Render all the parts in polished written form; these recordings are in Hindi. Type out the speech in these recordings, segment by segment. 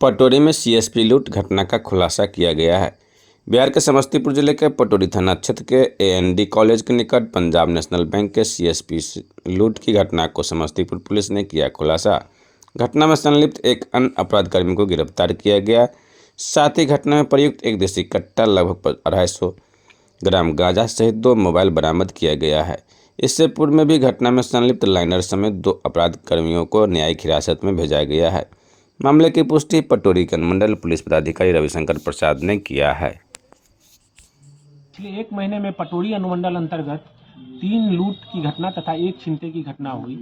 पटोरी में सीएसपी लूट घटना का खुलासा किया गया है। बिहार के समस्तीपुर जिले के पटोरी थाना क्षेत्र के एएनडी कॉलेज के निकट पंजाब नेशनल बैंक के सीएसपी लूट की घटना को समस्तीपुर पुलिस ने किया खुलासा। घटना में संलिप्त एक अन्य अपराधकर्मी को गिरफ्तार किया गया। साथ ही घटना में प्रयुक्त एक देसी कट्टा लगभग 250 ग्राम गांजा सहित 2 मोबाइल बरामद किया गया है। इससे पूर्व में भी घटना में संलिप्त लाइनर समेत 2 अपराधकर्मियों को न्यायिक हिरासत में भेजा गया है। मामले की पुष्टि पटोरी के अनुमंडल पुलिस पदाधिकारी रविशंकर प्रसाद ने किया है। पिछले 1 महीने में पटोरी अनुमंडल अंतर्गत 3 लूट की घटना तथा 1 छीनते की घटना हुई।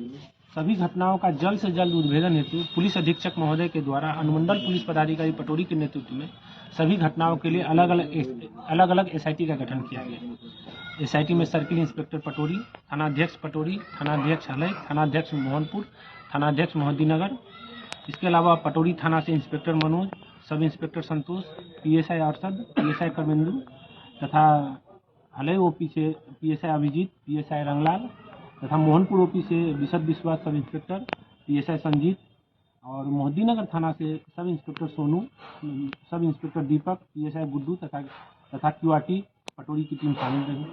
सभी घटनाओं का जल्द से जल्द उद्भेदन हेतु पुलिस अधीक्षक महोदय के द्वारा अनुमंडल पुलिस पदाधिकारी पटोरी के नेतृत्व में सभी घटनाओं के लिए अलग अलग एसआईटी का गठन किया गया। एसआईटी में सर्किल इंस्पेक्टर पटोरी, थानाध्यक्ष पटोरी, थानाध्यक्ष हलई, थानाध्यक्ष मोहनपुर, थानाध्यक्ष मोहद्दीनगर। इसके अलावा पटोरी थाना से इंस्पेक्टर मनोज, सब इंस्पेक्टर संतोष, पीएसआई अरशद, पीएसआई कर्मेंदु तथा हलई ओपी से पीएसआई अभिजीत, पीएसआई रंगलाल तथा मोहनपुर ओपी से विशद विश्वास सब इंस्पेक्टर, पीएसआई संजीत और मोहद्दीनगर थाना से sub inspector Sonu, sub inspector दीपक, पीएसआई गुड्डू तथा क्यूआरटी पटोरी की टीम शामिल रही।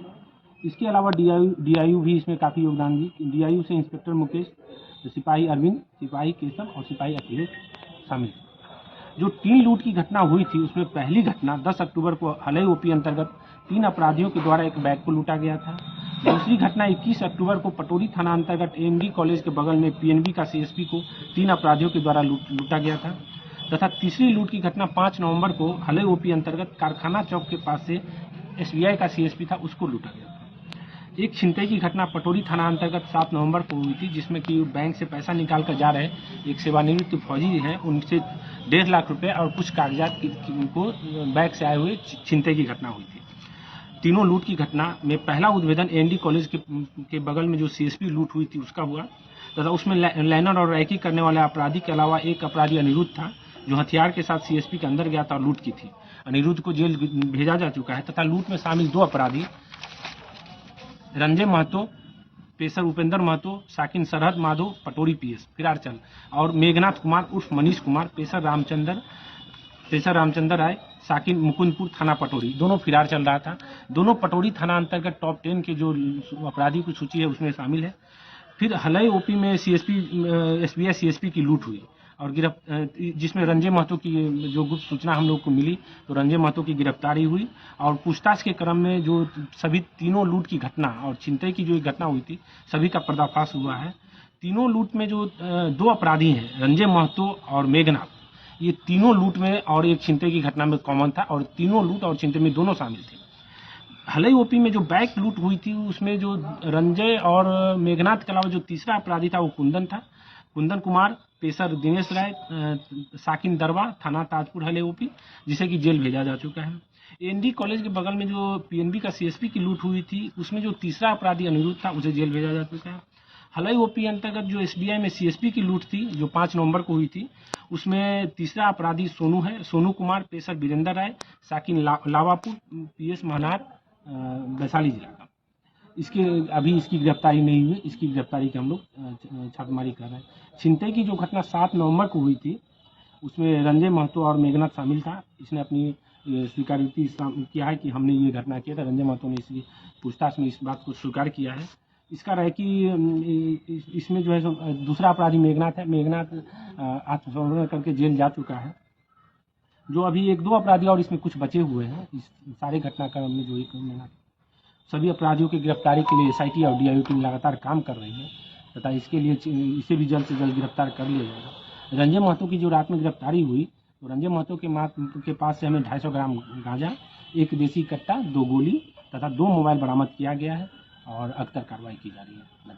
इसके अलावा डीआईयू भी इसमें काफ़ी योगदान दी। डीआईयू से इंस्पेक्टर मुकेश, सिपाही अरविंद, सिपाही केशव और सिपाही अखिलेश शामिल। जो 3 लूट की घटना हुई थी उसमें पहली घटना 10 अक्टूबर को हलई ओपी अंतर्गत 3 अपराधियों के द्वारा एक बैग को लूटा गया था। दूसरी घटना 21 अक्टूबर को पटोरी थाना अंतर्गत एएनडी कॉलेज के बगल में पीएनबी का सीएसपी को 3 अपराधियों के द्वारा लूटा गया था तथा तीसरी लूट की घटना 5 नवंबर को हलई ओपी अंतर्गत कारखाना चौक के पास से एसबीआई का सीएसपी था, उसको लूटा गया था। एक छिनतई की घटना पटोरी थाना अंतर्गत 7 नवंबर को हुई थी, जिसमें कि बैंक से पैसा निकाल कर जा रहे एक सेवानिवृत्त फौजी हैं, उनसे 1.5 लाख रुपए और कुछ कागजात को बैग से आए हुए छिनतई की घटना हुई थी। तीनों लूट की घटना में पहला उद्भेदन एएनडी कॉलेज के बगल में जो सीएसपी लूट हुई थी उसका हुआ तथा उसमें लाइनर और रैकी करने वाले अपराधी के अलावा एक अपराधी अनिरुद्ध था, जो हथियार के साथ सीएसपी के अंदर गया था और लूट की थी। अनिरुद्ध को जेल भेजा जा चुका है तथा लूट में शामिल 2 अपराधी रंजय महतो, पेशर उपेंद्र महतो, साकिन सरहद माधो, पटोरी पीएस फिरार चल और मेघनाथ कुमार उर्फ मनीष कुमार, पेशर रामचंद्र राय, साकिन मुकुंदपुर थाना पटोरी, दोनों फिरार चल रहा था। दोनों पटोरी थाना अंतर्गत टॉप 10 के जो अपराधी की सूची है उसमें शामिल है। फिर हलई ओपी में एसबीआई सीएसपी की लूट हुई और जिसमें रंजय महतो की जो गुप्त सूचना हम लोग को मिली तो रंजय महतो की गिरफ्तारी हुई और पूछताछ के क्रम में जो सभी तीनों लूट की घटना और छिनतई की जो घटना हुई थी सभी का पर्दाफाश हुआ है। तीनों लूट में जो 2 अपराधी हैं रंजय महतो और मेघनाथ, ये तीनों लूट में और एक छिनतई की घटना में कॉमन था और तीनों लूट और छिनतई में दोनों शामिल थे। हलई ओपी में जो बैग लूट हुई थी उसमें जो रंजय और मेघनाथ के अलावा जो तीसरा अपराधी था वो कुंदन कुमार, पेशर दिनेश राय, साकिन दरवा, थाना ताजपुर हलई ओपी, जिसे कि जेल भेजा जा चुका है। एएनडी कॉलेज के बगल में जो पीएनबी का सीएसपी की लूट हुई थी उसमें जो तीसरा अपराधी अनिरुद्ध था उसे जेल भेजा जा चुका है। हलई ओपी अंतर्गत जो एसबीआई में सीएसपी की लूट थी जो 5 नवंबर को हुई थी उसमें तीसरा अपराधी सोनू है, सोनू कुमार, पेशर वीरेंद्र राय, साकिन लावापुर, पीएस महनार, वैशाली जिला का। अभी इसकी गिरफ्तारी नहीं हुई, इसकी गिरफ्तारी की हम लोग छापेमारी कर रहे हैं। छिनतई की जो घटना 7 नवंबर को हुई थी उसमें रंजय महतो और मेघनाथ शामिल था। इसने अपनी स्वीकारोक्ति किया है कि हमने ये घटना किया था। रंजय महतो ने इसकी पूछताछ में इस बात को स्वीकार किया है। इसका रहे कि इसमें जो है दूसरा अपराधी मेघनाथ है। मेघनाथ आत्मसमर्पण करके जेल जा चुका है। जो अभी 1-2 अपराधी और इसमें कुछ बचे हुए हैं इस सारे घटनाक्रम में जो एक मेघनाथ, सभी अपराधियों की गिरफ्तारी के लिए एसआईटी और डीआईयू टीम लगातार काम कर रही है तथा इसके लिए इसे भी जल्द से जल्द गिरफ्तार कर लिया जाएगा। रंजय महतो की जो रात में गिरफ्तारी हुई तो रंजय महतो के पास से हमें 250 ग्राम गांजा, 1 देसी कट्टा, 2 गोली तथा 2 मोबाइल बरामद किया गया है और अख्तर कार्रवाई की जा रही है।